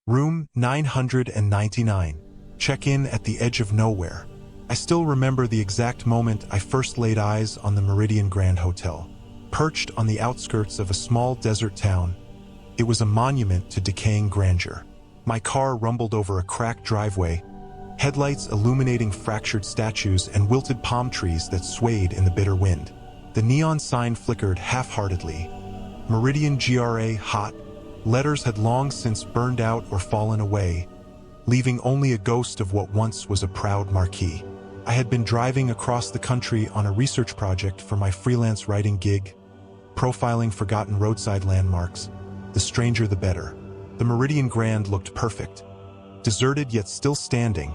Room 999. Check-in at the edge of nowhere. I still remember the exact moment I first laid eyes on the Meridian Grand Hotel. Perched on the outskirts of a small desert town, it was a monument to decaying grandeur. My car rumbled over a cracked driveway, headlights illuminating fractured statues and wilted palm trees that swayed in the bitter wind. The neon sign flickered half-heartedly. Meridian GRA hot. Letters had long since burned out or fallen away, leaving only a ghost of what once was a proud marquee. I had been driving across the country on a research project for my freelance writing gig, profiling forgotten roadside landmarks. The stranger the better. The Meridian Grand looked perfect, deserted yet still standing,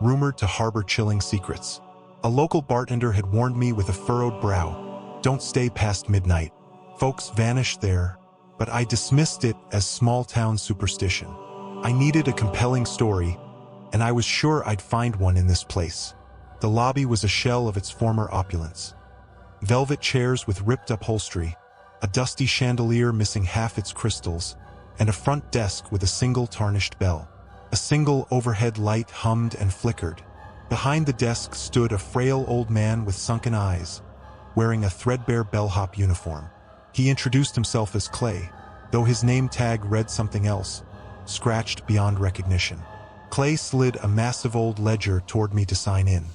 rumored to harbor chilling secrets. A local bartender had warned me with a furrowed brow, "Don't stay past midnight. Folks vanish there," but I dismissed it as small-town superstition. I needed a compelling story, and I was sure I'd find one in this place. The lobby was a shell of its former opulence. Velvet chairs with ripped upholstery, a dusty chandelier missing half its crystals, and a front desk with a single tarnished bell. A single overhead light hummed and flickered. Behind the desk stood a frail old man with sunken eyes, wearing a threadbare bellhop uniform. He introduced himself as Clay, though his name tag read something else, scratched beyond recognition. Clay slid a massive old ledger toward me to sign in.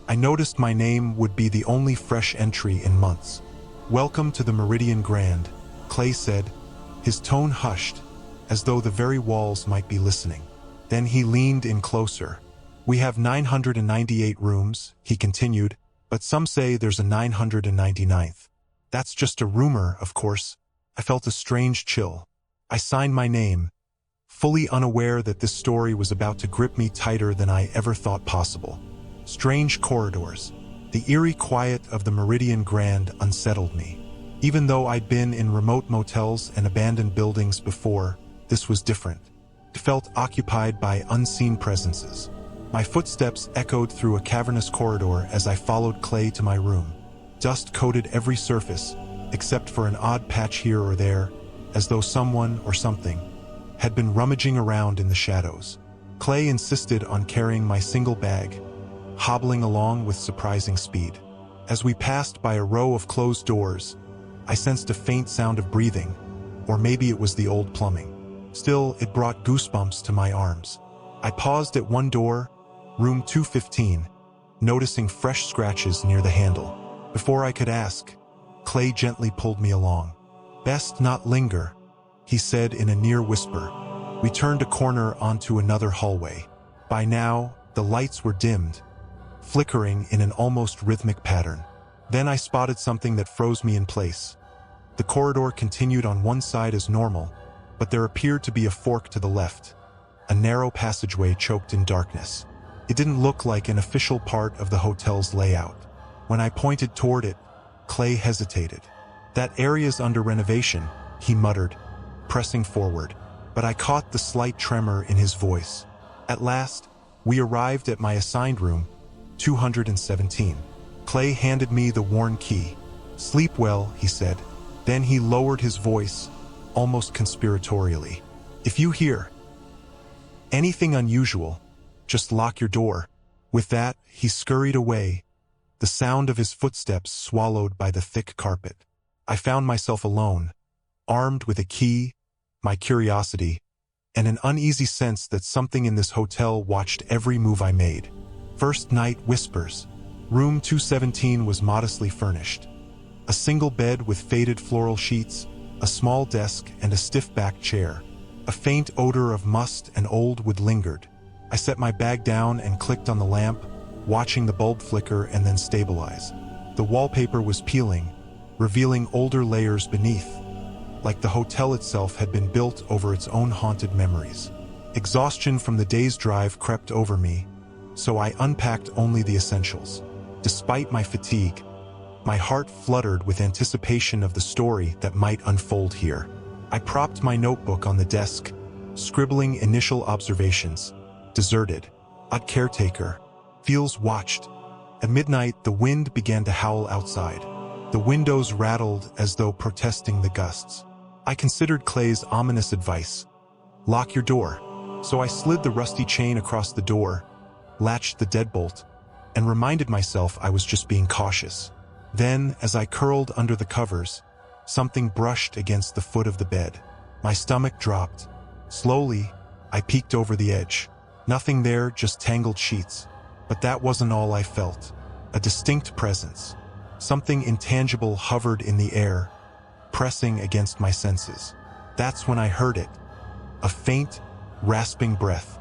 I noticed my name would be the only fresh entry in months. "Welcome to the Meridian Grand," Clay said, his tone hushed, as though the very walls might be listening. Then he leaned in closer. "We have 998 rooms," he continued, "but some say there's a 999th. That's just a rumor, of course." I felt a strange chill. I signed my name, fully unaware that this story was about to grip me tighter than I ever thought possible. Strange corridors. The eerie quiet of the Meridian Grand unsettled me. Even though I'd been in remote motels and abandoned buildings before, this was different. It felt occupied by unseen presences. My footsteps echoed through a cavernous corridor as I followed Clay to my room. Dust coated every surface, except for an odd patch here or there, as though someone or something had been rummaging around in the shadows. Clay insisted on carrying my single bag, hobbling along with surprising speed. As we passed by a row of closed doors, I sensed a faint sound of breathing, or maybe it was the old plumbing. Still, it brought goosebumps to my arms. I paused at one door, room 215, noticing fresh scratches near the handle. Before I could ask, Clay gently pulled me along. "Best not linger," he said in a near whisper. We turned a corner onto another hallway. By now, the lights were dimmed, flickering in an almost rhythmic pattern. Then I spotted something that froze me in place. The corridor continued on one side as normal, but there appeared to be a fork to the left, a narrow passageway choked in darkness. It didn't look like an official part of the hotel's layout. When I pointed toward it, Clay hesitated. "That area's under renovation," he muttered, pressing forward, but I caught the slight tremor in his voice. At last, we arrived at my assigned room, 217. Clay handed me the worn key. "Sleep well," he said. Then he lowered his voice, almost conspiratorially. "If you hear anything unusual, just lock your door." With that, he scurried away, the sound of his footsteps swallowed by the thick carpet. I found myself alone, armed with a key, my curiosity, and an uneasy sense that something in this hotel watched every move I made. First night whispers. Room 217 was modestly furnished. A single bed with faded floral sheets, a small desk, and a stiff-backed chair. A faint odor of must and old wood lingered. I set my bag down and clicked on the lamp, watching the bulb flicker and then stabilize. The wallpaper was peeling, revealing older layers beneath, like the hotel itself had been built over its own haunted memories. Exhaustion from the day's drive crept over me, so I unpacked only the essentials. Despite my fatigue, my heart fluttered with anticipation of the story that might unfold here. I propped my notebook on the desk, scribbling initial observations. Deserted. Odd caretaker. Feels watched. At midnight, the wind began to howl outside. The windows rattled as though protesting the gusts. I considered Clay's ominous advice. "Lock your door." So I slid the rusty chain across the door, latched the deadbolt, and reminded myself I was just being cautious. Then, as I curled under the covers, something brushed against the foot of the bed. My stomach dropped. Slowly, I peeked over the edge. Nothing there, just tangled sheets. But that wasn't all I felt. A distinct presence. Something intangible hovered in the air, pressing against my senses. That's when I heard it. A faint, rasping breath.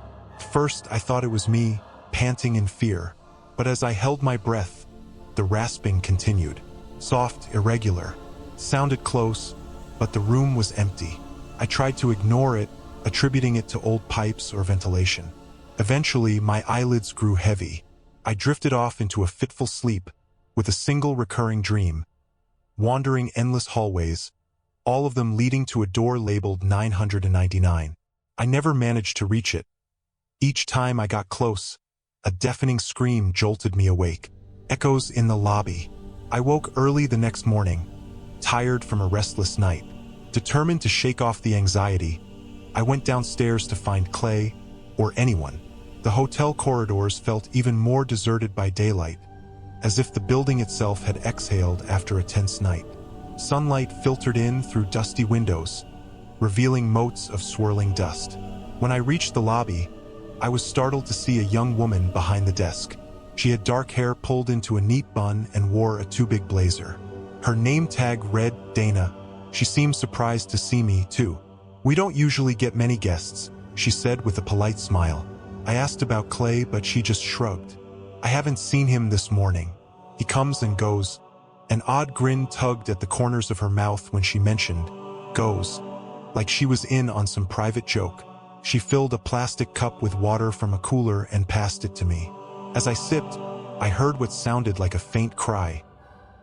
First, I thought it was me, panting in fear. But as I held my breath, the rasping continued. Soft, irregular. Sounded close, but the room was empty. I tried to ignore it, attributing it to old pipes or ventilation. Eventually, my eyelids grew heavy. I drifted off into a fitful sleep, with a single recurring dream. Wandering endless hallways, all of them leading to a door labeled 999. I never managed to reach it. Each time I got close, a deafening scream jolted me awake. Echoes in the lobby. I woke early the next morning, tired from a restless night. Determined to shake off the anxiety, I went downstairs to find Clay, or anyone. The hotel corridors felt even more deserted by daylight, as if the building itself had exhaled after a tense night. Sunlight filtered in through dusty windows, revealing motes of swirling dust. When I reached the lobby, I was startled to see a young woman behind the desk. She had dark hair pulled into a neat bun and wore a too-big blazer. Her name tag read Dana. She seemed surprised to see me, too. "We don't usually get many guests," she said with a polite smile. I asked about Clay, but she just shrugged. "I haven't seen him this morning. He comes and goes." An odd grin tugged at the corners of her mouth when she mentioned "goes," like she was in on some private joke. She filled a plastic cup with water from a cooler and passed it to me. As I sipped, I heard what sounded like a faint cry.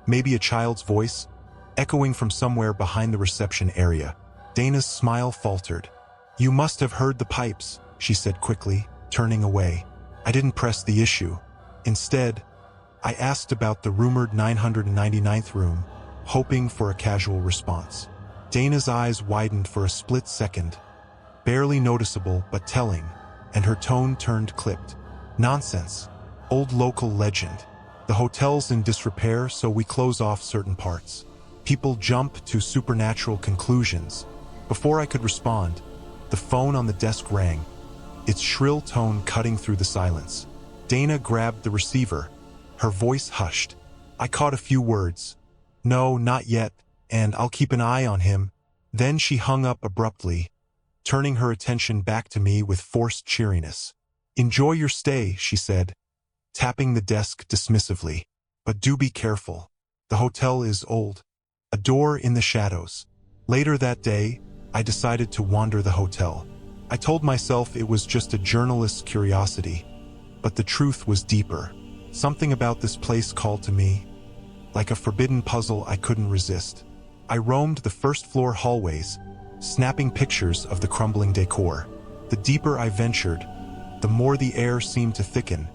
Maybe a child's voice, echoing from somewhere behind the reception area. Dana's smile faltered. "You must have heard the pipes," she said quickly, turning away. I didn't press the issue. Instead, I asked about the rumored 999th room, hoping for a casual response. Dana's eyes widened for a split second, barely noticeable but telling, and her tone turned clipped. "Nonsense. Old local legend. The hotel's in disrepair, so we close off certain parts. People jump to supernatural conclusions." Before I could respond, the phone on the desk rang, its shrill tone cutting through the silence. Dana grabbed the receiver, her voice hushed. I caught a few words. "No, not yet, and I'll keep an eye on him." Then she hung up abruptly, turning her attention back to me with forced cheeriness. "Enjoy your stay," she said, tapping the desk dismissively. "But do be careful. The hotel is old." A door in the shadows. Later that day, I decided to wander the hotel. I told myself it was just a journalist's curiosity, but the truth was deeper. Something about this place called to me, like a forbidden puzzle I couldn't resist. I roamed the first-floor hallways, snapping pictures of the crumbling decor. The deeper I ventured, the more the air seemed to thicken,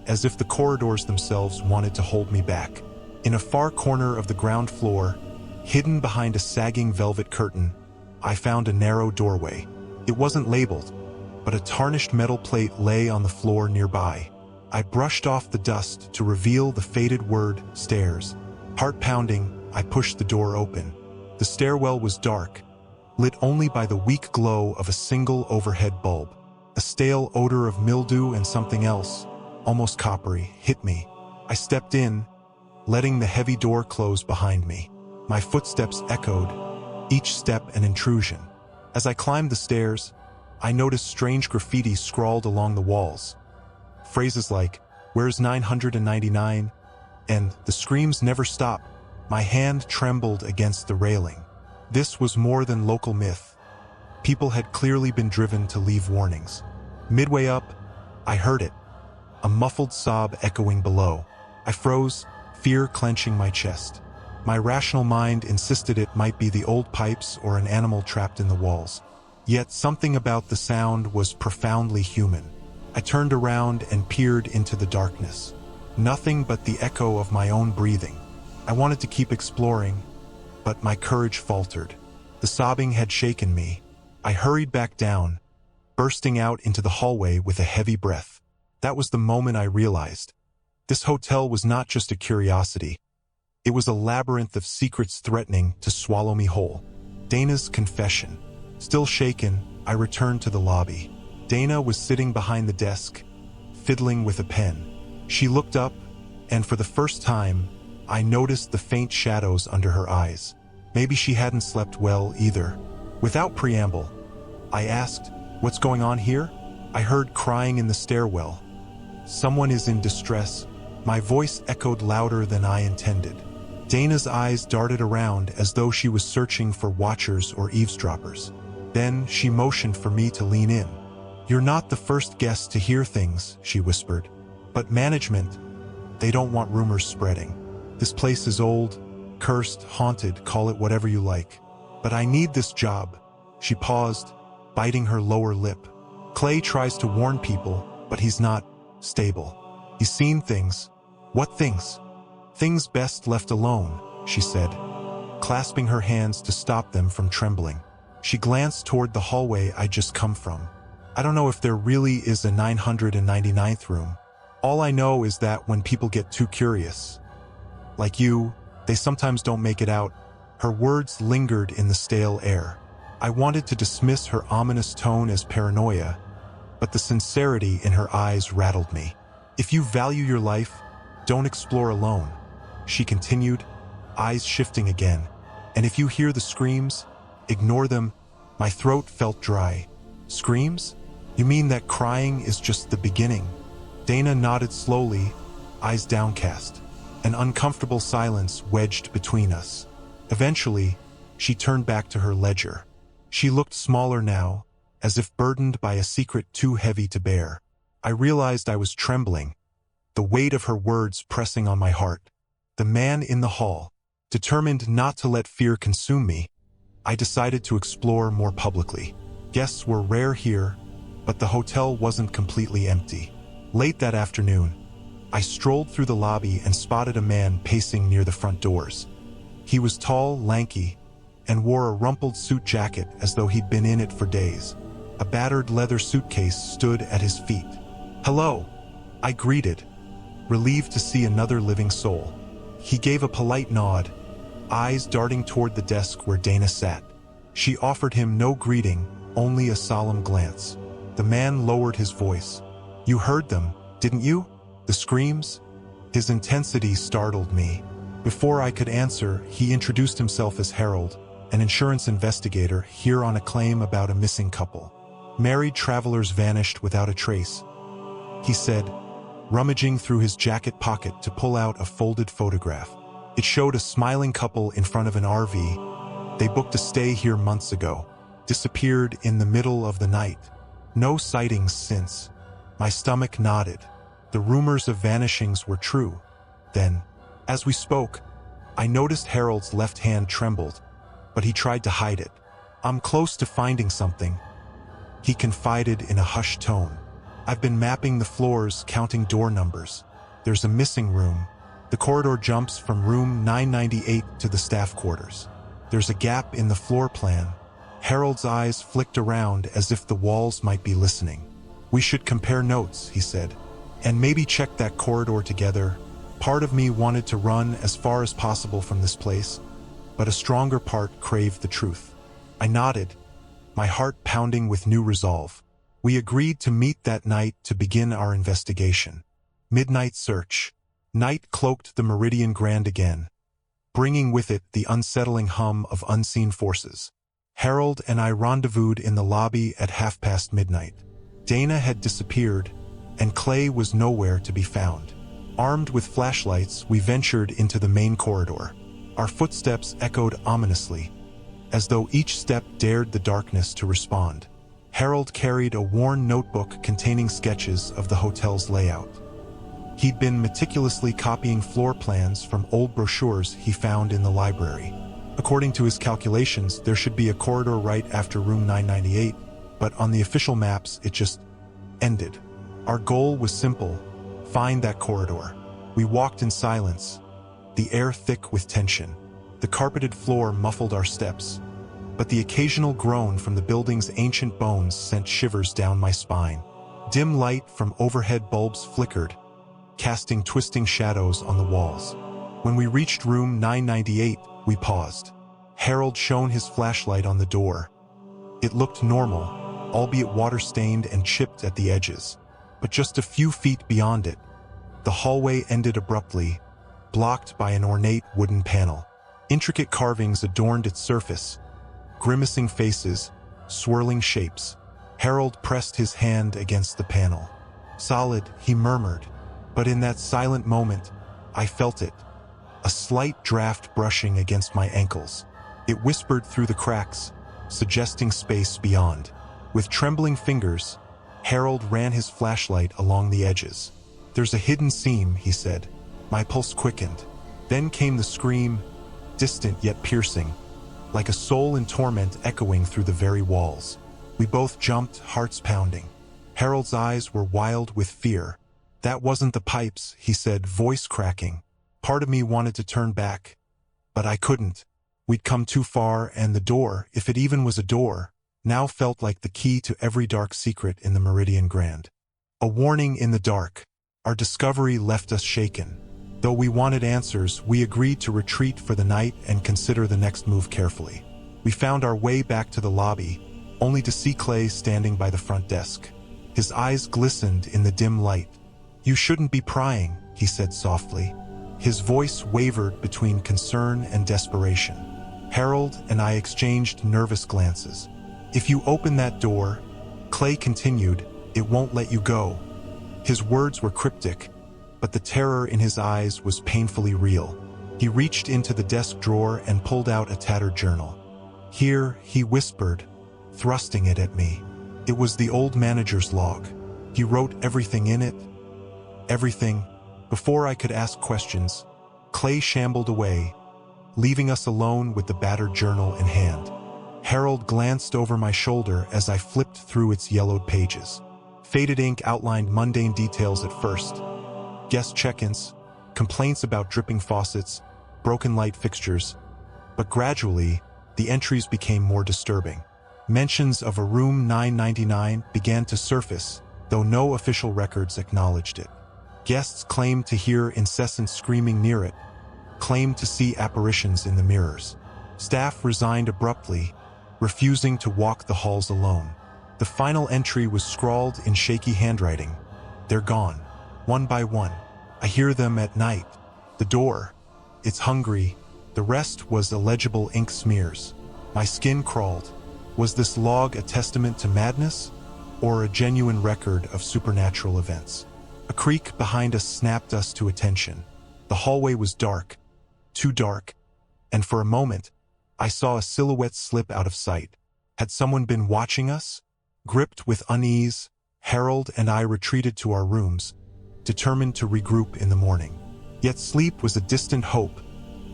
as if the corridors themselves wanted to hold me back. In a far corner of the ground floor, hidden behind a sagging velvet curtain, I found a narrow doorway. It wasn't labeled, but a tarnished metal plate lay on the floor nearby. I brushed off the dust to reveal the faded word, stairs. Heart pounding, I pushed the door open. The stairwell was dark, lit only by the weak glow of a single overhead bulb. A stale odor of mildew and something else, almost coppery, hit me. I stepped in, letting the heavy door close behind me. My footsteps echoed, each step an intrusion. As I climbed the stairs, I noticed strange graffiti scrawled along the walls. Phrases like, "Where's 999?" and "The screams never stop." My hand trembled against the railing. This was more than local myth. People had clearly been driven to leave warnings. Midway up, I heard it, a muffled sob echoing below. I froze, fear clenching my chest. My rational mind insisted it might be the old pipes or an animal trapped in the walls. Yet something about the sound was profoundly human. I turned around and peered into the darkness. Nothing but the echo of my own breathing. I wanted to keep exploring, but my courage faltered. The sobbing had shaken me. I hurried back down, bursting out into the hallway with a heavy breath. That was the moment I realized. This hotel was not just a curiosity. It was a labyrinth of secrets threatening to swallow me whole. Dana's confession. Still shaken, I returned to the lobby. Dana was sitting behind the desk, fiddling with a pen. She looked up, and for the first time, I noticed the faint shadows under her eyes. Maybe she hadn't slept well either. Without preamble, I asked, "What's going on here?" I heard crying in the stairwell. "Someone is in distress." My voice echoed louder than I intended. Dana's eyes darted around as though she was searching for watchers or eavesdroppers. Then she motioned for me to lean in. "You're not the first guest to hear things," she whispered. "But management, they don't want rumors spreading. This place is old, cursed, haunted, call it whatever you like. But I need this job." She paused, biting her lower lip. "Clay tries to warn people, but he's not stable. He's seen things." "What things?" "Things best left alone," she said, clasping her hands to stop them from trembling. She glanced toward the hallway I'd just come from. "I don't know if there really is a 999th room. All I know is that when people get too curious, like you, they sometimes don't make it out." Her words lingered in the stale air. I wanted to dismiss her ominous tone as paranoia, but the sincerity in her eyes rattled me. "If you value your life, don't explore alone," she continued, eyes shifting again. "And if you hear the screams, ignore them." My throat felt dry. "Screams? You mean that crying is just the beginning?" Dana nodded slowly, eyes downcast. An uncomfortable silence wedged between us. Eventually, she turned back to her ledger. She looked smaller now, as if burdened by a secret too heavy to bear. I realized I was trembling, the weight of her words pressing on my heart. The man in the hall, determined not to let fear consume me, I decided to explore more publicly. Guests were rare here, but the hotel wasn't completely empty. Late that afternoon, I strolled through the lobby and spotted a man pacing near the front doors. He was tall, lanky, and wore a rumpled suit jacket as though he'd been in it for days. A battered leather suitcase stood at his feet. "Hello," I greeted, relieved to see another living soul. He gave a polite nod, eyes darting toward the desk where Dana sat. She offered him no greeting, only a solemn glance. The man lowered his voice. "You heard them, didn't you? The screams?" His intensity startled me. Before I could answer, he introduced himself as Harold, an insurance investigator here on a claim about a missing couple. "Married travelers vanished without a trace," he said, rummaging through his jacket pocket to pull out a folded photograph. It showed a smiling couple in front of an RV. They booked a stay here months ago, disappeared in the middle of the night. No sightings since. My stomach nodded. The rumors of vanishings were true. Then, as we spoke, I noticed Harold's left hand trembled, but he tried to hide it. "I'm close to finding something," he confided in a hushed tone. "I've been mapping the floors, counting door numbers. There's a missing room. The corridor jumps from room 998 to the staff quarters. There's a gap in the floor plan." Harold's eyes flicked around as if the walls might be listening. "We should compare notes," he said, "and maybe check that corridor together." Part of me wanted to run as far as possible from this place, but a stronger part craved the truth. I nodded, my heart pounding with new resolve. We agreed to meet that night to begin our investigation. Midnight search. Night cloaked the Meridian Grand again, bringing with it the unsettling hum of unseen forces. Harold and I rendezvoused in the lobby at midnight. Dana had disappeared, and Clay was nowhere to be found. Armed with flashlights, we ventured into the main corridor. Our footsteps echoed ominously, as though each step dared the darkness to respond. Harold carried a worn notebook containing sketches of the hotel's layout. He'd been meticulously copying floor plans from old brochures he found in the library. According to his calculations, there should be a corridor right after room 998, but on the official maps, it just ended. Our goal was simple: find that corridor. We walked in silence, the air thick with tension. The carpeted floor muffled our steps, but the occasional groan from the building's ancient bones sent shivers down my spine. Dim light from overhead bulbs flickered, casting twisting shadows on the walls. When we reached room 998, we paused. Harold shone his flashlight on the door. It looked normal, albeit water-stained and chipped at the edges. But just a few feet beyond it, the hallway ended abruptly, blocked by an ornate wooden panel. Intricate carvings adorned its surface, grimacing faces, swirling shapes. Harold pressed his hand against the panel. "Solid," he murmured, but in that silent moment, I felt it. A slight draft brushing against my ankles. It whispered through the cracks, suggesting space beyond. With trembling fingers, Harold ran his flashlight along the edges. "There's a hidden seam," he said. My pulse quickened. Then came the scream, distant yet piercing, like a soul in torment echoing through the very walls. We both jumped, hearts pounding. Harold's eyes were wild with fear. "That wasn't the pipes," he said, voice cracking. Part of me wanted to turn back, but I couldn't. We'd come too far, and the door, if it even was a door, now felt like the key to every dark secret in the Meridian Grand. A warning in the dark. Our discovery left us shaken. Though we wanted answers, we agreed to retreat for the night and consider the next move carefully. We found our way back to the lobby, only to see Clay standing by the front desk. His eyes glistened in the dim light. "You shouldn't be prying," he said softly. His voice wavered between concern and desperation. Harold and I exchanged nervous glances. "If you open that door," Clay continued, "it won't let you go." His words were cryptic, but the terror in his eyes was painfully real. He reached into the desk drawer and pulled out a tattered journal. "Here," he whispered, thrusting it at me. It was the old manager's log. He wrote everything in it. Everything. Before I could ask questions, Clay shambled away, leaving us alone with the battered journal in hand. Harold glanced over my shoulder as I flipped through its yellowed pages. Faded ink outlined mundane details at first. Guest check-ins, complaints about dripping faucets, broken light fixtures. But gradually, the entries became more disturbing. Mentions of a room 999 began to surface, though no official records acknowledged it. Guests claimed to hear incessant screaming near it, claimed to see apparitions in the mirrors. Staff resigned abruptly, refusing to walk the halls alone. The final entry was scrawled in shaky handwriting. "They're gone, one by one. I hear them at night. The door, it's hungry." The rest was illegible ink smears. My skin crawled. Was this log a testament to madness, or a genuine record of supernatural events? A creak behind us snapped us to attention. The hallway was dark, too dark, and for a moment, I saw a silhouette slip out of sight. Had someone been watching us? Gripped with unease, Harold and I retreated to our rooms, determined to regroup in the morning. Yet sleep was a distant hope,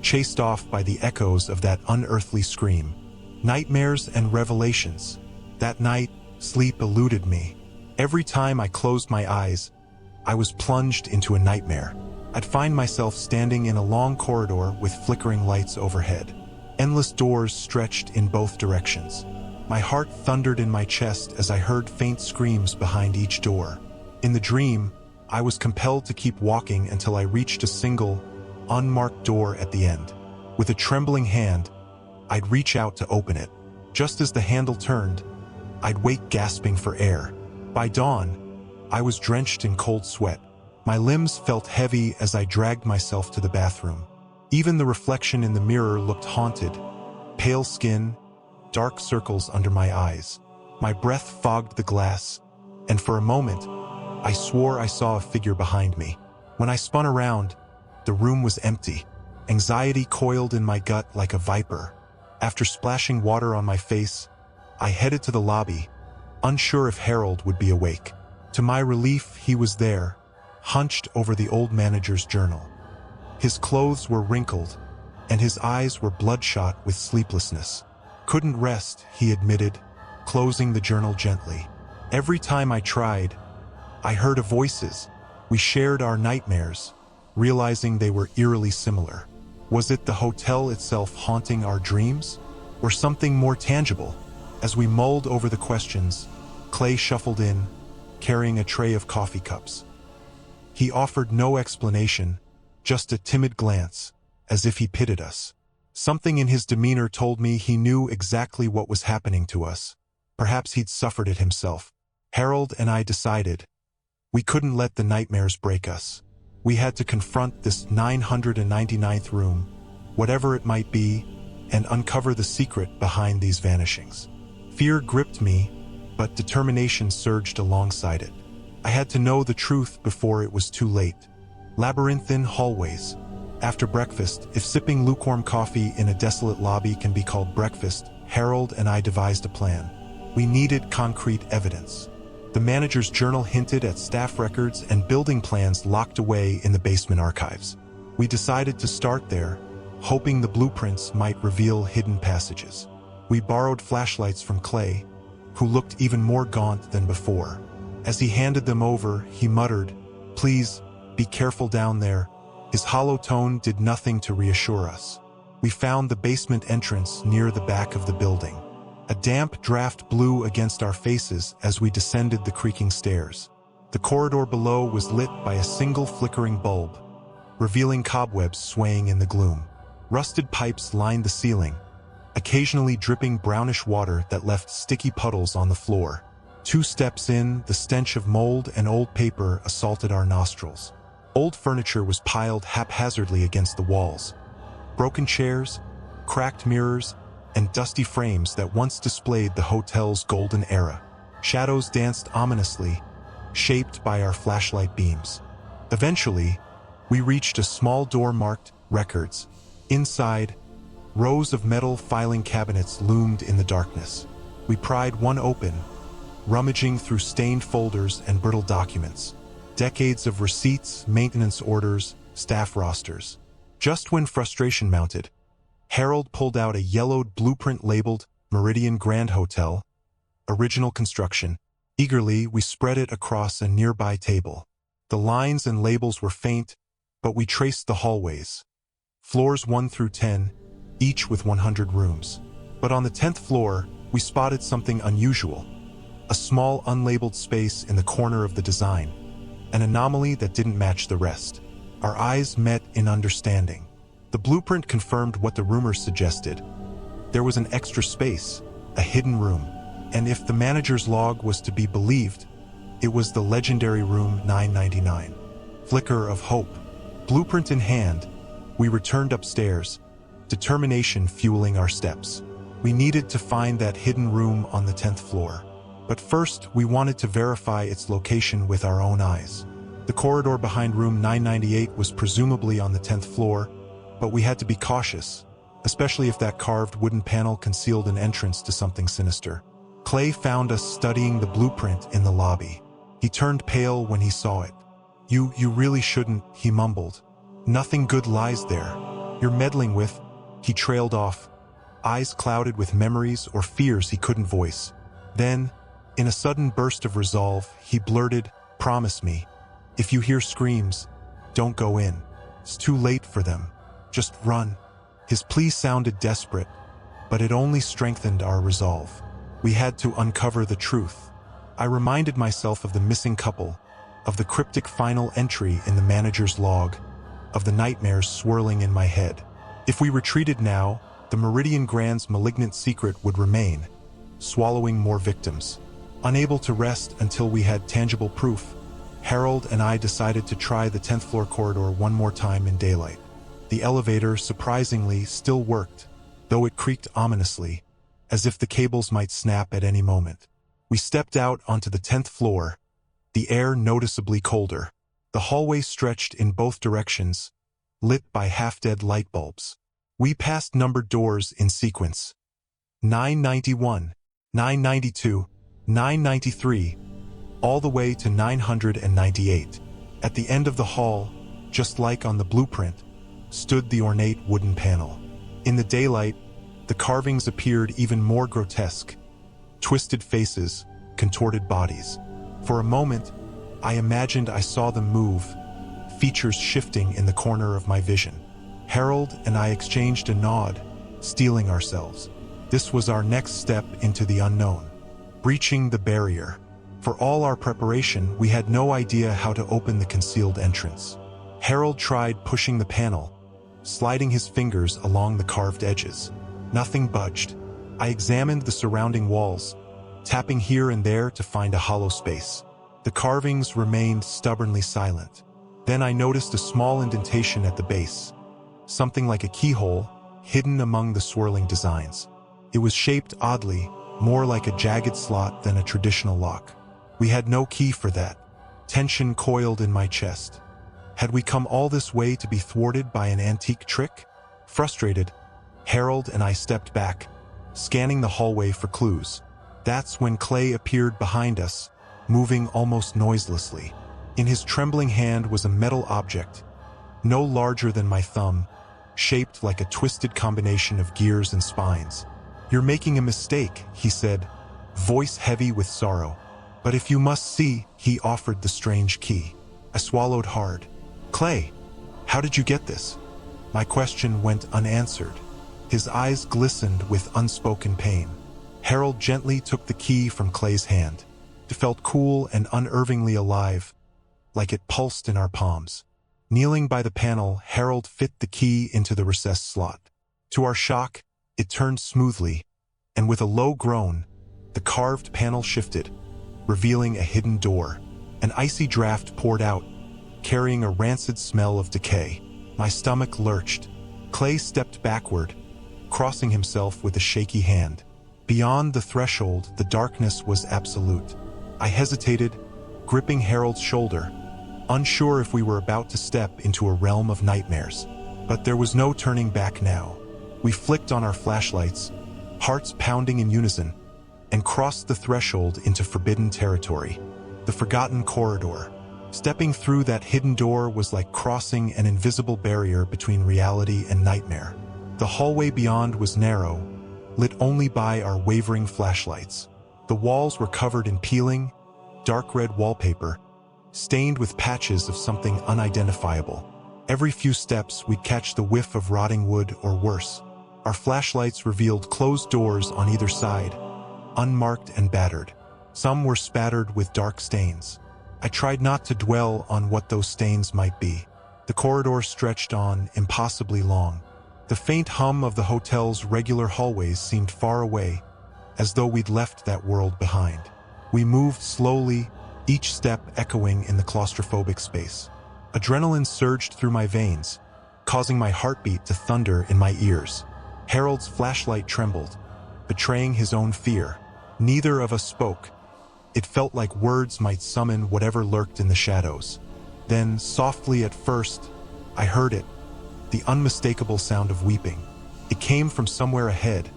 chased off by the echoes of that unearthly scream. Nightmares and revelations. That night, sleep eluded me. Every time I closed my eyes, I was plunged into a nightmare. I'd find myself standing in a long corridor with flickering lights overhead. Endless doors stretched in both directions. My heart thundered in my chest as I heard faint screams behind each door. In the dream, I was compelled to keep walking until I reached a single, unmarked door at the end. With a trembling hand, I'd reach out to open it. Just as the handle turned, I'd wake gasping for air. By dawn, I was drenched in cold sweat. My limbs felt heavy as I dragged myself to the bathroom. Even the reflection in the mirror looked haunted. Pale skin, dark circles under my eyes. My breath fogged the glass, and for a moment, I swore I saw a figure behind me. When I spun around, the room was empty. Anxiety coiled in my gut like a viper. After splashing water on my face, I headed to the lobby, unsure if Harold would be awake. To my relief, he was there, hunched over the old manager's journal. His clothes were wrinkled, and his eyes were bloodshot with sleeplessness. "Couldn't rest," he admitted, closing the journal gently. Every time I tried, I heard voices. We shared our nightmares, realizing they were eerily similar. Was it the hotel itself haunting our dreams? Or something more tangible? As we mulled over the questions, Clay shuffled in, carrying a tray of coffee cups. He offered no explanation, just a timid glance, as if he pitied us. Something in his demeanor told me he knew exactly what was happening to us. Perhaps he'd suffered it himself. Harold and I decided we couldn't let the nightmares break us. We had to confront this 999th room, whatever it might be, and uncover the secret behind these vanishings. Fear gripped me, but determination surged alongside it. I had to know the truth before it was too late. Labyrinthine hallways. After breakfast, if sipping lukewarm coffee in a desolate lobby can be called breakfast, Harold and I devised a plan. We needed concrete evidence. The manager's journal hinted at staff records and building plans locked away in the basement archives. We decided to start there, hoping the blueprints might reveal hidden passages. We borrowed flashlights from Clay, who looked even more gaunt than before. As he handed them over, he muttered, "Please, be careful down there." His hollow tone did nothing to reassure us. We found the basement entrance near the back of the building. A damp draft blew against our faces as we descended the creaking stairs. The corridor below was lit by a single flickering bulb, revealing cobwebs swaying in the gloom. Rusted pipes lined the ceiling, occasionally dripping brownish water that left sticky puddles on the floor. 2 steps in, the stench of mold and old paper assaulted our nostrils. Old furniture was piled haphazardly against the walls. Broken chairs, cracked mirrors, and dusty frames that once displayed the hotel's golden era. Shadows danced ominously, shaped by our flashlight beams. Eventually, we reached a small door marked Records. Inside, rows of metal filing cabinets loomed in the darkness. We pried one open, rummaging through stained folders and brittle documents. Decades of receipts, maintenance orders, staff rosters. Just when frustration mounted, Harold pulled out a yellowed blueprint labeled Meridian Grand Hotel, original construction. Eagerly, we spread it across a nearby table. The lines and labels were faint, but we traced the hallways. Floors 1 through 10, each with 100 rooms. But on the 10th floor, we spotted something unusual. A small unlabeled space in the corner of the design. An anomaly that didn't match the rest. Our eyes met in understanding. The blueprint confirmed what the rumors suggested. There was an extra space, a hidden room, and if the manager's log was to be believed, it was the legendary room 999. Flicker of hope. Blueprint in hand, we returned upstairs, determination fueling our steps. We needed to find that hidden room on the 10th floor. But first, we wanted to verify its location with our own eyes. The corridor behind room 998 was presumably on the 10th floor, but we had to be cautious, especially if that carved wooden panel concealed an entrance to something sinister. Clay found us studying the blueprint in the lobby. He turned pale when he saw it. You really shouldn't," he mumbled. "Nothing good lies there. You're meddling with..." He trailed off, eyes clouded with memories or fears he couldn't voice. Then, in a sudden burst of resolve, he blurted, "Promise me, if you hear screams, don't go in. It's too late for them. Just run." His plea sounded desperate, but it only strengthened our resolve. We had to uncover the truth. I reminded myself of the missing couple, of the cryptic final entry in the manager's log, of the nightmares swirling in my head. If we retreated now, the Meridian Grand's malignant secret would remain, swallowing more victims. Unable to rest until we had tangible proof, Harold and I decided to try the 10th floor corridor one more time in daylight. The elevator, surprisingly, still worked, though it creaked ominously, as if the cables might snap at any moment. We stepped out onto the 10th floor, the air noticeably colder. The hallway stretched in both directions, lit by half-dead light bulbs. We passed numbered doors in sequence. 991, 992, 993, all the way to 998. At the end of the hall, just like on the blueprint, stood the ornate wooden panel. In the daylight, the carvings appeared even more grotesque. Twisted faces, contorted bodies. For a moment, I imagined I saw them move, features shifting in the corner of my vision. Harold and I exchanged a nod, steeling ourselves. This was our next step into the unknown, breaching the barrier. For all our preparation, we had no idea how to open the concealed entrance. Harold tried pushing the panel, sliding his fingers along the carved edges. Nothing budged. I examined the surrounding walls, tapping here and there to find a hollow space. The carvings remained stubbornly silent. Then I noticed a small indentation at the base, something like a keyhole hidden among the swirling designs. It was shaped oddly, more like a jagged slot than a traditional lock. We had no key for that. Tension coiled in my chest. Had we come all this way to be thwarted by an antique trick? Frustrated, Harold and I stepped back, scanning the hallway for clues. That's when Clay appeared behind us, moving almost noiselessly. In his trembling hand was a metal object, no larger than my thumb, shaped like a twisted combination of gears and spines. "You're making a mistake," he said, voice heavy with sorrow. "But if you must see," he offered the strange key. I swallowed hard. "Clay, how did you get this?" My question went unanswered. His eyes glistened with unspoken pain. Harold gently took the key from Clay's hand. It felt cool and unervingly alive, like it pulsed in our palms. Kneeling by the panel, Harold fit the key into the recessed slot. To our shock, it turned smoothly, and with a low groan, the carved panel shifted, revealing a hidden door. An icy draft poured out, carrying a rancid smell of decay. My stomach lurched. Clay stepped backward, crossing himself with a shaky hand. Beyond the threshold, the darkness was absolute. I hesitated, gripping Harold's shoulder, unsure if we were about to step into a realm of nightmares. But there was no turning back now. We flicked on our flashlights, hearts pounding in unison, and crossed the threshold into forbidden territory, the forgotten corridor. Stepping through that hidden door was like crossing an invisible barrier between reality and nightmare. The hallway beyond was narrow, lit only by our wavering flashlights. The walls were covered in peeling, dark red wallpaper, stained with patches of something unidentifiable. Every few steps, we'd catch the whiff of rotting wood or worse. Our flashlights revealed closed doors on either side, unmarked and battered. Some were spattered with dark stains. I tried not to dwell on what those stains might be. The corridor stretched on, impossibly long. The faint hum of the hotel's regular hallways seemed far away, as though we'd left that world behind. We moved slowly, each step echoing in the claustrophobic space. Adrenaline surged through my veins, causing my heartbeat to thunder in my ears. Harold's flashlight trembled, betraying his own fear. Neither of us spoke. It felt like words might summon whatever lurked in the shadows. Then, softly at first, I heard it, the unmistakable sound of weeping. It came from somewhere ahead,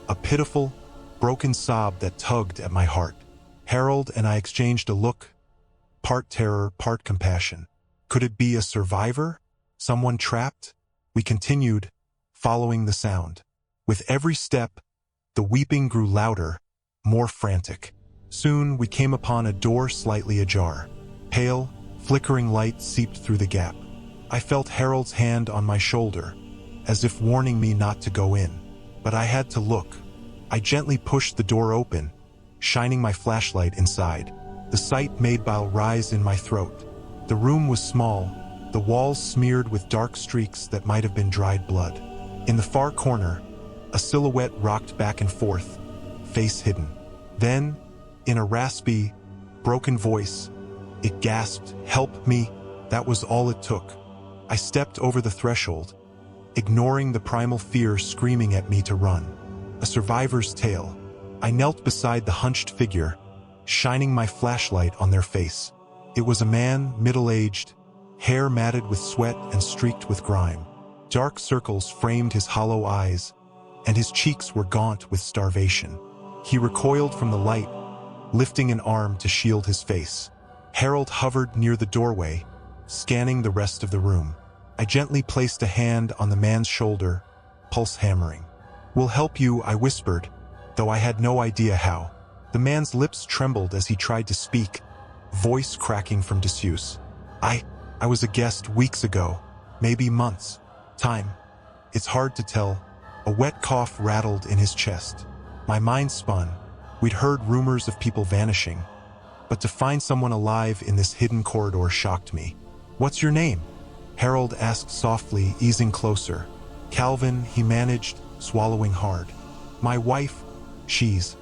a pitiful, broken sob that tugged at my heart. Harold and I exchanged a look, part terror, part compassion. Could it be a survivor? Someone trapped? We continued, following the sound. With every step, the weeping grew louder, more frantic. Soon we came upon a door slightly ajar. Pale, flickering light seeped through the gap. I felt Harold's hand on my shoulder, as if warning me not to go in. But I had to look. I gently pushed the door open, shining my flashlight inside. The sight made bile rise in my throat. The room was small, the walls smeared with dark streaks that might have been dried blood. In the far corner, a silhouette rocked back and forth, face hidden. Then, in a raspy, broken voice, it gasped, "Help me." That was all it took. I stepped over the threshold, ignoring the primal fear screaming at me to run. A survivor's tale. I knelt beside the hunched figure, shining my flashlight on their face. It was a man, middle-aged, hair matted with sweat and streaked with grime. Dark circles framed his hollow eyes, and his cheeks were gaunt with starvation. He recoiled from the light, lifting an arm to shield his face. Harold hovered near the doorway, scanning the rest of the room. I gently placed a hand on the man's shoulder, pulse hammering. "We'll help you," I whispered, though I had no idea how. The man's lips trembled as he tried to speak, voice cracking from disuse. I was a guest weeks ago, maybe months. Time. It's hard to tell. A wet cough rattled in his chest. My mind spun. We'd heard rumors of people vanishing, but to find someone alive in this hidden corridor shocked me. "What's your name?" Harold asked softly, easing closer. "Calvin," he managed, swallowing hard. "My wife, she's..."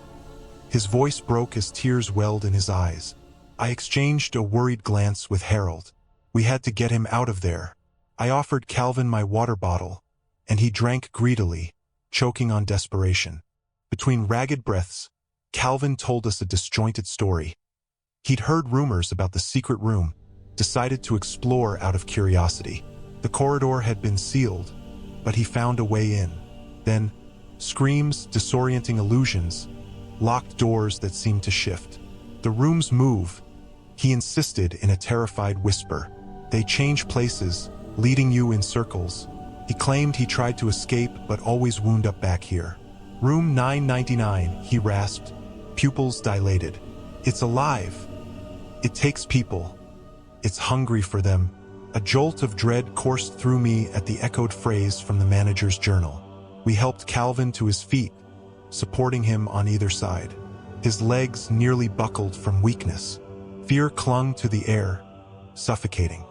His voice broke as tears welled in his eyes. I exchanged a worried glance with Harold. We had to get him out of there. I offered Calvin my water bottle, and he drank greedily, choking on desperation. Between ragged breaths, Calvin told us a disjointed story. He'd heard rumors about the secret room, decided to explore out of curiosity. The corridor had been sealed, but he found a way in. Then, screams, disorienting illusions, locked doors that seemed to shift. "The rooms move," he insisted in a terrified whisper. "They change places, leading you in circles." He claimed he tried to escape but always wound up back here. "Room 999, he rasped, pupils dilated. "It's alive. It takes people. It's hungry for them." A jolt of dread coursed through me at the echoed phrase from the manager's journal. We helped Calvin to his feet, supporting him on either side. His legs nearly buckled from weakness. Fear clung to the air, suffocating.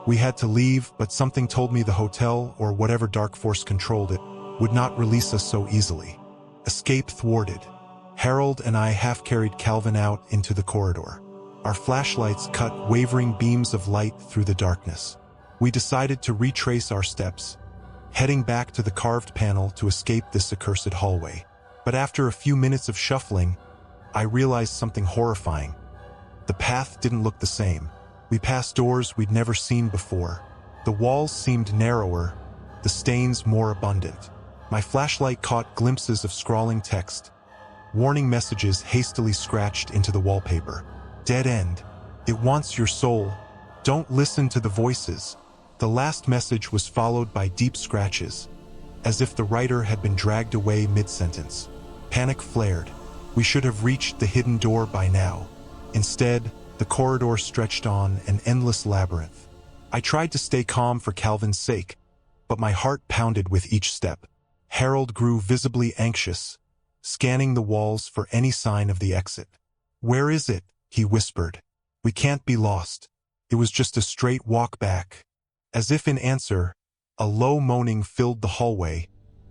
We had to leave, but something told me the hotel, or whatever dark force controlled it, would not release us so easily. Escape thwarted. Harold and I half-carried Calvin out into the corridor. Our flashlights cut wavering beams of light through the darkness. We decided to retrace our steps, heading back to the carved panel to escape this accursed hallway. But after a few minutes of shuffling, I realized something horrifying. The path didn't look the same. We passed doors we'd never seen before. The walls seemed narrower, the stains more abundant. My flashlight caught glimpses of scrawling text, warning messages hastily scratched into the wallpaper. "Dead end. It wants your soul. Don't listen to the voices." The last message was followed by deep scratches, as if the writer had been dragged away mid-sentence. Panic flared. We should have reached the hidden door by now. Instead, the corridor stretched on, an endless labyrinth. I tried to stay calm for Calvin's sake, but my heart pounded with each step. Harold grew visibly anxious, scanning the walls for any sign of the exit. "Where is it?" he whispered. "We can't be lost. It was just a straight walk back." As if in answer, a low moaning filled the hallway,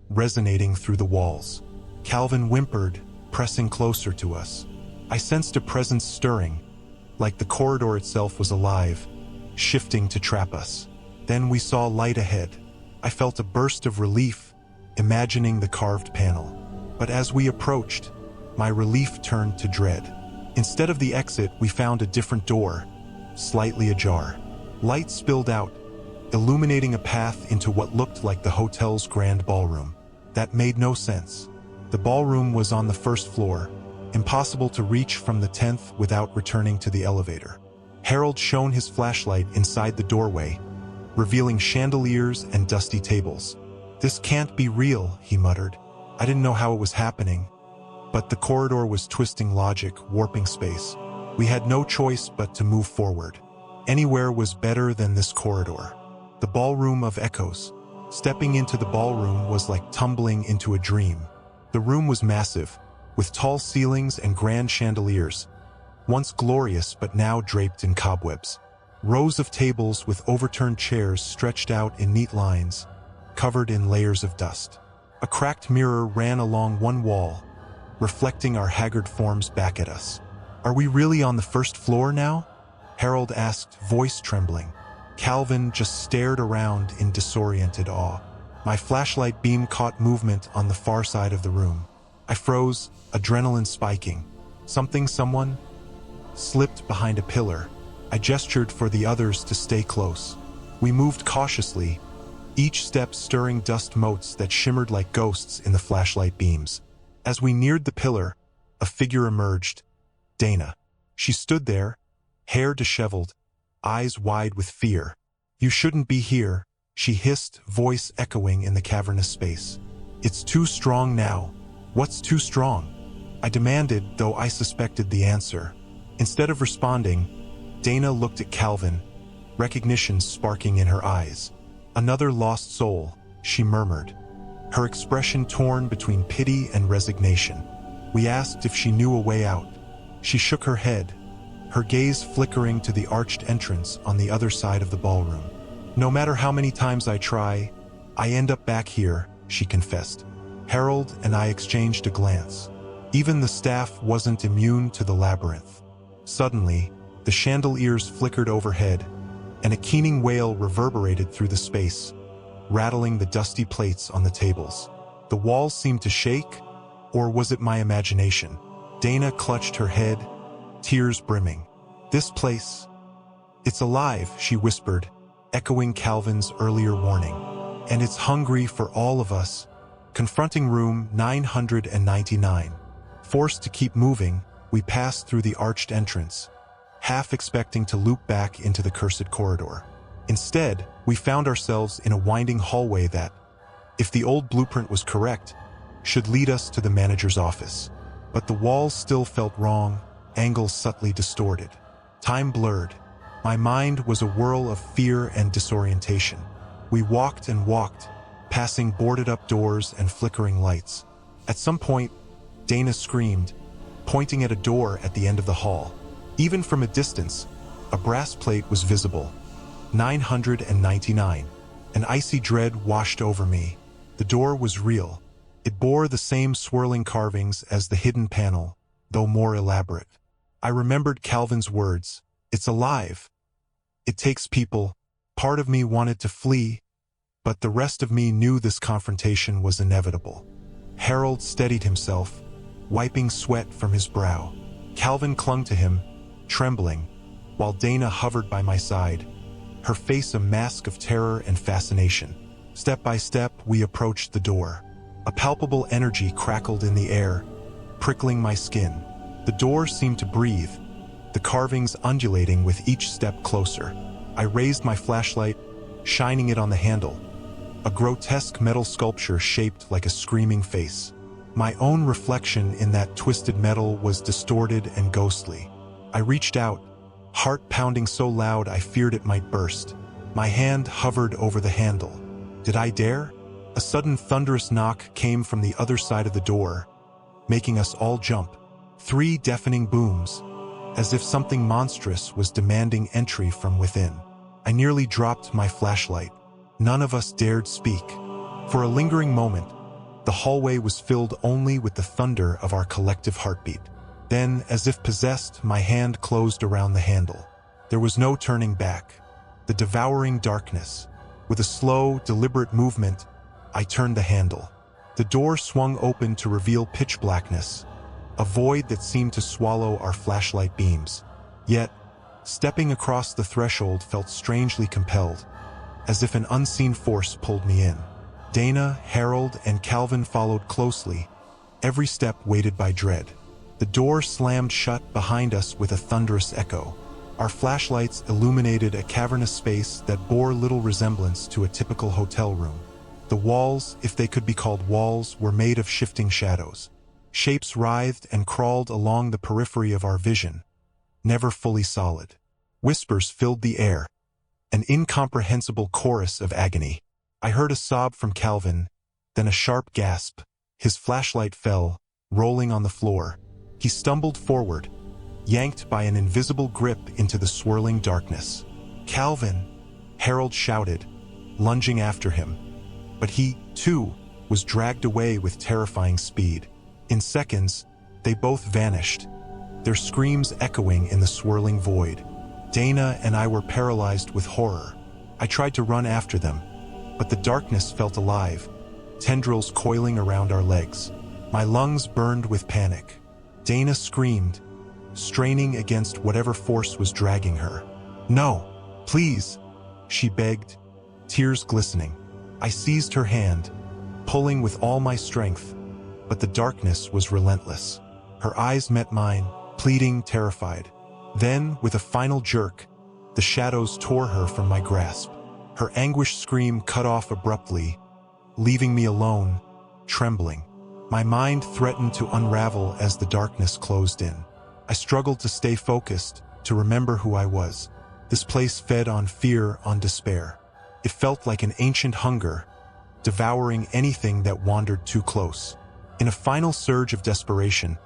resonating through the walls. Calvin whimpered, pressing closer to us. I sensed a presence stirring, like the corridor itself was alive, shifting to trap us. Then we saw light ahead. I felt a burst of relief, imagining the carved panel. But as we approached, my relief turned to dread. Instead of the exit, we found a different door, slightly ajar. Light spilled out, illuminating a path into what looked like the hotel's grand ballroom. That made no sense. The ballroom was on the first floor, impossible to reach from the 10th without returning to the elevator. Harold shone his flashlight inside the doorway, revealing chandeliers and dusty tables. "This can't be real," he muttered. I didn't know how it was happening, but the corridor was twisting logic, warping space. We had no choice but to move forward. Anywhere was better than this corridor. The ballroom of echoes. Stepping into the ballroom was like tumbling into a dream. The room was massive, with tall ceilings and grand chandeliers, once glorious but now draped in cobwebs. Rows of tables with overturned chairs stretched out in neat lines, covered in layers of dust. A cracked mirror ran along one wall, reflecting our haggard forms back at us. "Are we really on the first floor now?" Harold asked, voice trembling. Calvin just stared around in disoriented awe. My flashlight beam caught movement on the far side of the room. I froze, adrenaline spiking. Someone slipped behind a pillar. I gestured for the others to stay close. We moved cautiously, each step stirring dust motes that shimmered like ghosts in the flashlight beams. As we neared the pillar, a figure emerged. Dana. She stood there, hair disheveled, eyes wide with fear. "You shouldn't be here," she hissed, voice echoing in the cavernous space. "It's too strong now." "What's too strong?" I demanded, though I suspected the answer. Instead of responding, Dana looked at Calvin, recognition sparking in her eyes. "Another lost soul," she murmured. her expression torn between pity and resignation. We asked if she knew a way out. She shook her head, her gaze flickering to the arched entrance on the other side of the ballroom. "No matter how many times I try, I end up back here," she confessed. Harold and I exchanged a glance. Even the staff wasn't immune to the labyrinth. Suddenly, the chandeliers flickered overhead, and a keening wail reverberated through the space, rattling the dusty plates on the tables. The walls seemed to shake, or was it my imagination? Dana clutched her head, tears brimming. "This place, it's alive," she whispered, echoing Calvin's earlier warning. "And it's hungry for all of us." Confronting room 999. Forced to keep moving, we passed through the arched entrance, half expecting to loop back into the cursed corridor. Instead, we found ourselves in a winding hallway that, if the old blueprint was correct, should lead us to the manager's office. But the walls still felt wrong, angles subtly distorted. Time blurred. My mind was a whirl of fear and disorientation. We walked and walked, passing boarded-up doors and flickering lights. At some point, Dana screamed, pointing at a door at the end of the hall. Even from a distance, a brass plate was visible. 999. An icy dread washed over me. The door was real. It bore the same swirling carvings as the hidden panel, though more elaborate. I remembered Calvin's words, "It's alive. It takes people." Part of me wanted to flee, but the rest of me knew this confrontation was inevitable. Harold steadied himself, wiping sweat from his brow. Calvin clung to him, trembling, while Dana hovered by my side, her face a mask of terror and fascination. Step by step, we approached the door. A palpable energy crackled in the air, prickling my skin. The door seemed to breathe, the carvings undulating with each step closer. I raised my flashlight, shining it on the handle, a grotesque metal sculpture shaped like a screaming face. My own reflection in that twisted metal was distorted and ghostly. I reached out, heart pounding so loud I feared it might burst. My hand hovered over the handle. Did I dare? A sudden thunderous knock came from the other side of the door, making us all jump. 3 deafening booms, as if something monstrous was demanding entry from within. I nearly dropped my flashlight. None of us dared speak. For a lingering moment, the hallway was filled only with the thunder of our collective heartbeat. Then, as if possessed, my hand closed around the handle. There was no turning back. The devouring darkness. With a slow, deliberate movement, I turned the handle. The door swung open to reveal pitch blackness, a void that seemed to swallow our flashlight beams. Yet, stepping across the threshold felt strangely compelled, as if an unseen force pulled me in. Dana, Harold, and Calvin followed closely, every step weighted by dread. The door slammed shut behind us with a thunderous echo. Our flashlights illuminated a cavernous space that bore little resemblance to a typical hotel room. The walls, if they could be called walls, were made of shifting shadows. Shapes writhed and crawled along the periphery of our vision, never fully solid. Whispers filled the air, an incomprehensible chorus of agony. I heard a sob from Calvin, then a sharp gasp. His flashlight fell, rolling on the floor. He stumbled forward, yanked by an invisible grip into the swirling darkness. "Calvin!" Harold shouted, lunging after him. But he, too, was dragged away with terrifying speed. In seconds, they both vanished, their screams echoing in the swirling void. Dana and I were paralyzed with horror. I tried to run after them, but the darkness felt alive, tendrils coiling around our legs. My lungs burned with panic. Dana screamed, straining against whatever force was dragging her. "No, please," she begged, tears glistening. I seized her hand, pulling with all my strength, but the darkness was relentless. Her eyes met mine, pleading, terrified. Then, with a final jerk, the shadows tore her from my grasp. Her anguished scream cut off abruptly, leaving me alone, trembling. My mind threatened to unravel as the darkness closed in. I struggled to stay focused, to remember who I was. This place fed on fear, on despair. It felt like an ancient hunger, devouring anything that wandered too close. In a final surge of desperation,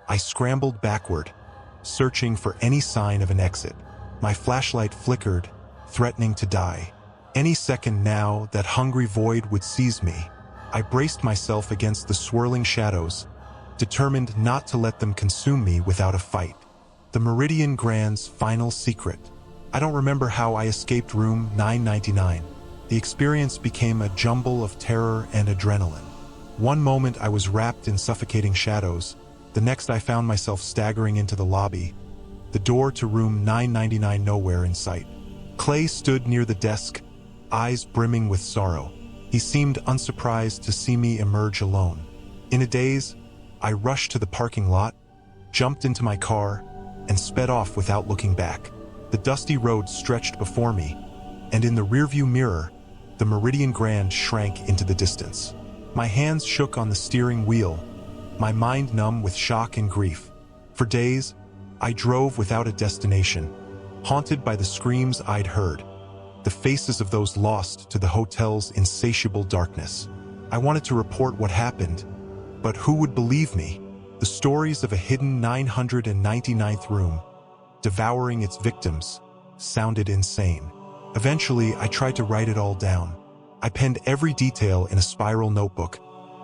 I scrambled backward, searching for any sign of an exit. My flashlight flickered, threatening to die. Any second now, that hungry void would seize me. I braced myself against the swirling shadows, determined not to let them consume me without a fight. The Meridian Grand's final secret. I don't remember how I escaped room 999. The experience became a jumble of terror and adrenaline. One moment I was wrapped in suffocating shadows, the next I found myself staggering into the lobby, the door to room 999 nowhere in sight. Clay stood near the desk, eyes brimming with sorrow. He seemed unsurprised to see me emerge alone. In a daze, I rushed to the parking lot, jumped into my car, and sped off without looking back. The dusty road stretched before me, and in the rearview mirror, the Meridian Grand shrank into the distance. My hands shook on the steering wheel, my mind numb with shock and grief. For days, I drove without a destination, haunted by the screams I'd heard, the faces of those lost to the hotel's insatiable darkness. I wanted to report what happened, but who would believe me? The stories of a hidden 999th room, devouring its victims, sounded insane. Eventually, I tried to write it all down. I penned every detail in a spiral notebook,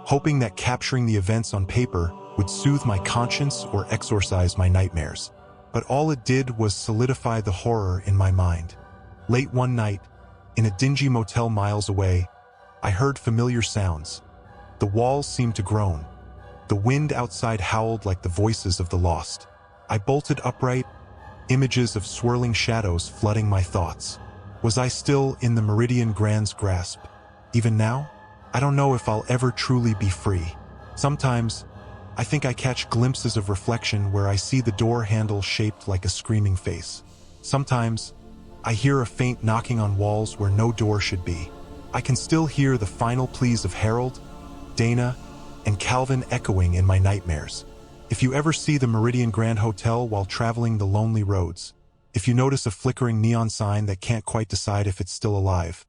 hoping that capturing the events on paper would soothe my conscience or exorcise my nightmares. But all it did was solidify the horror in my mind. Late one night, in a dingy motel miles away, I heard familiar sounds. The walls seemed to groan. The wind outside howled like the voices of the lost. I bolted upright, images of swirling shadows flooding my thoughts. Was I still in the Meridian Grand's grasp? Even now? I don't know if I'll ever truly be free. Sometimes, I think I catch glimpses of reflection where I see the door handle shaped like a screaming face. Sometimes, I hear a faint knocking on walls where no door should be. I can still hear the final pleas of Harold, Dana, and Calvin echoing in my nightmares. If you ever see the Meridian Grand Hotel while traveling the lonely roads, if you notice a flickering neon sign that can't quite decide if it's still alive,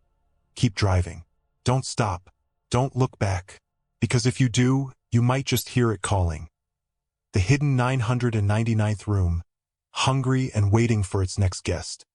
keep driving. Don't stop. Don't look back. Because if you do, you might just hear it calling. The hidden 999th room, hungry and waiting for its next guest.